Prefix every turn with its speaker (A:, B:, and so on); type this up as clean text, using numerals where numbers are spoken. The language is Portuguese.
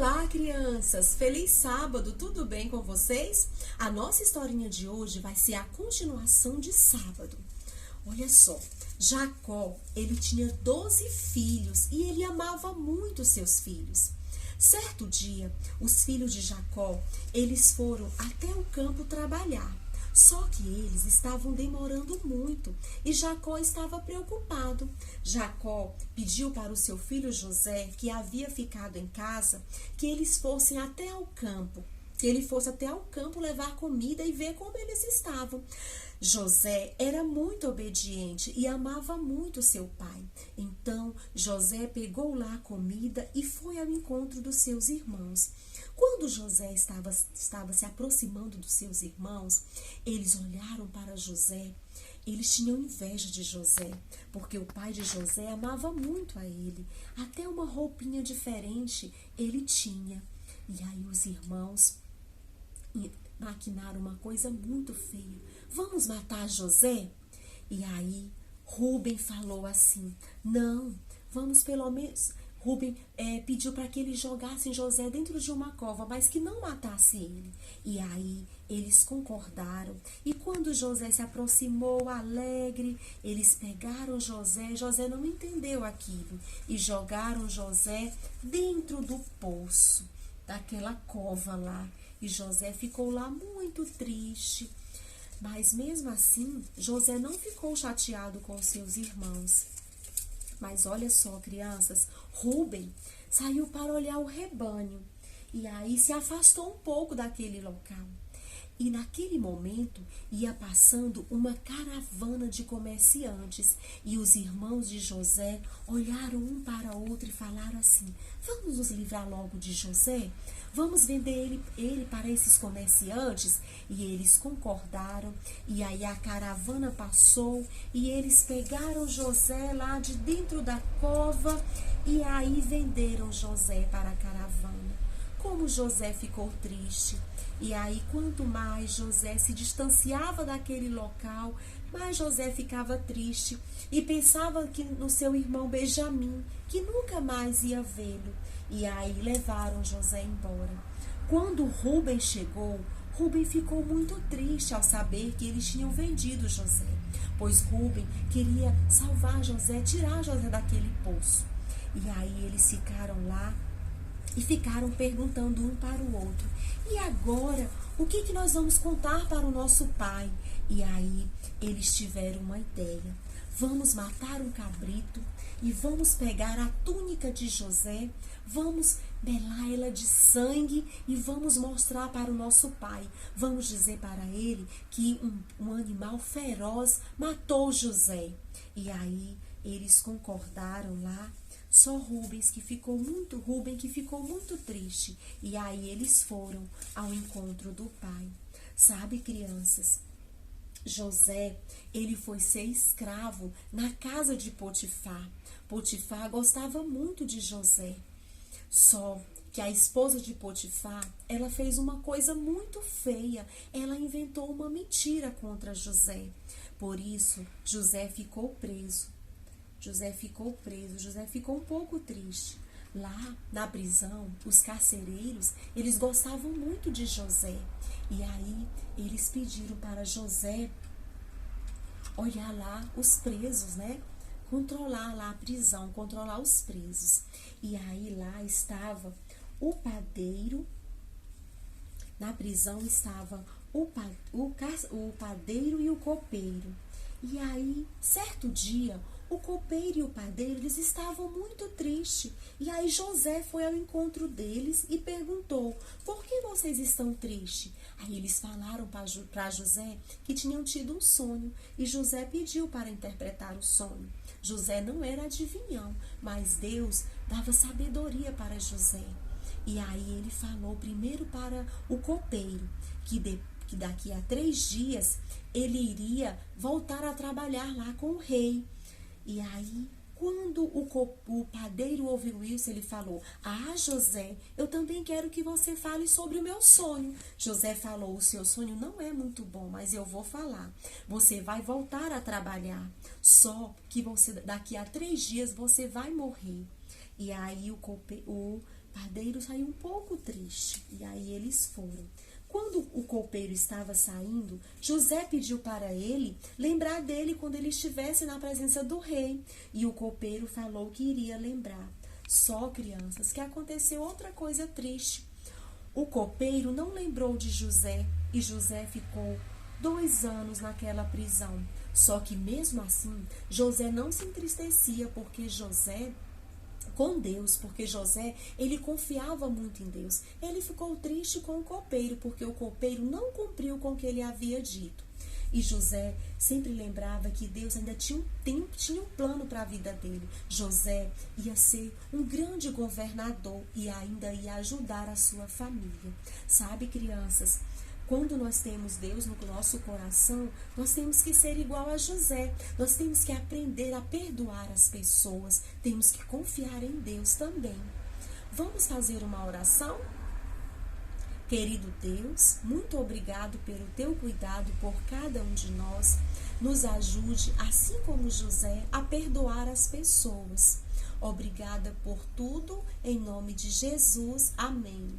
A: Olá, crianças! Feliz sábado! Tudo bem com vocês? A nossa historinha de hoje vai ser a continuação de sábado. Olha só, Jacó, ele tinha 12 filhos e ele amava muito seus filhos. Certo dia, os filhos de Jacó, eles foram até o campo trabalhar. Só que eles estavam demorando muito e Jacó estava preocupado. Jacó pediu para o seu filho José, que havia ficado em casa, que eles fossem até ao campo. Que ele fosse até ao campo levar comida e ver como eles estavam. José era muito obediente e amava muito seu pai. Então, José pegou lá a comida e foi ao encontro dos seus irmãos. Quando José estava se aproximando dos seus irmãos, eles olharam para José. Eles tinham inveja de José, porque o pai de José amava muito a ele. Até uma roupinha diferente ele tinha. E aí os irmãos maquinaram uma coisa muito feia. Vamos matar José? E aí Rúben falou assim, não, vamos pelo menos... Rúben pediu para que eles jogassem José dentro de uma cova, mas que não matasse ele. E aí eles concordaram. E quando José se aproximou alegre, eles pegaram José. José não entendeu aquilo e jogaram José dentro do poço, daquela cova lá. E José ficou lá muito triste. Mas mesmo assim, José não ficou chateado com os seus irmãos. Mas olha só, crianças, Rúben saiu para olhar o rebanho e aí se afastou um pouco daquele local. E naquele momento ia passando uma caravana de comerciantes e os irmãos de José olharam um para o outro e falaram assim, vamos nos livrar logo de José? Vamos vender ele para esses comerciantes? E eles concordaram e aí a caravana passou e eles pegaram José lá de dentro da cova e aí venderam José para a caravana. Como José ficou triste. E aí, quanto mais José se distanciava daquele local, mais José ficava triste e pensava que no seu irmão Benjamim, que nunca mais ia vê-lo. E aí levaram José embora. Quando Rúben chegou, Rúben ficou muito triste ao saber que eles tinham vendido José, pois Rúben queria salvar José, tirar José daquele poço. E aí eles ficaram lá e ficaram perguntando um para o outro. E agora, o que nós vamos contar para o nosso pai? E aí, eles tiveram uma ideia. Vamos matar um cabrito e vamos pegar a túnica de José, vamos belar ela de sangue e vamos mostrar para o nosso pai. Vamos dizer para ele que um animal feroz matou José. E aí, eles concordaram lá. Só Rúben que ficou muito triste. E aí eles foram ao encontro do pai. Sabe, crianças? José, ele foi ser escravo na casa de Potifar. Potifar gostava muito de José. Só que a esposa de Potifar, ela fez uma coisa muito feia. Ela inventou uma mentira contra José. Por isso, José ficou preso. José ficou um pouco triste. Lá na prisão, os carcereiros, eles gostavam muito de José. E aí, eles pediram para José olhar lá os presos, né? Controlar lá a prisão, controlar os presos. E aí, lá estava o padeiro. Na prisão estava o padeiro e o copeiro. E aí, certo dia, o copeiro e o padeiro, eles estavam muito tristes. E aí José foi ao encontro deles e perguntou, por que vocês estão tristes? Aí eles falaram para José que tinham tido um sonho. E José pediu para interpretar o sonho. José não era adivinhão, mas Deus dava sabedoria para José. E aí ele falou primeiro para o copeiro, que daqui a 3 dias ele iria voltar a trabalhar lá com o rei. E aí, quando o padeiro ouviu isso, ele falou, José, eu também quero que você fale sobre o meu sonho. José falou, o seu sonho não é muito bom, mas eu vou falar. Você vai voltar a trabalhar, só que daqui a 3 dias você vai morrer. E aí o padeiro saiu um pouco triste e aí eles foram. Quando o copeiro estava saindo, José pediu para ele lembrar dele quando ele estivesse na presença do rei. E o copeiro falou que iria lembrar. Só, crianças, que aconteceu outra coisa triste. O copeiro não lembrou de José e José ficou 2 anos naquela prisão. Só que mesmo assim, José não se entristecia porque José ele confiava muito em Deus. Ele ficou triste com o copeiro, porque o copeiro não cumpriu com o que ele havia dito. E José sempre lembrava que Deus ainda tinha um plano para a vida dele. José ia ser um grande governador e ainda ia ajudar a sua família. Sabe, crianças? Quando nós temos Deus no nosso coração, nós temos que ser igual a José. Nós temos que aprender a perdoar as pessoas. Temos que confiar em Deus também. Vamos fazer uma oração? Querido Deus, muito obrigado pelo teu cuidado por cada um de nós. Nos ajude, assim como José, a perdoar as pessoas. Obrigada por tudo, em nome de Jesus. Amém.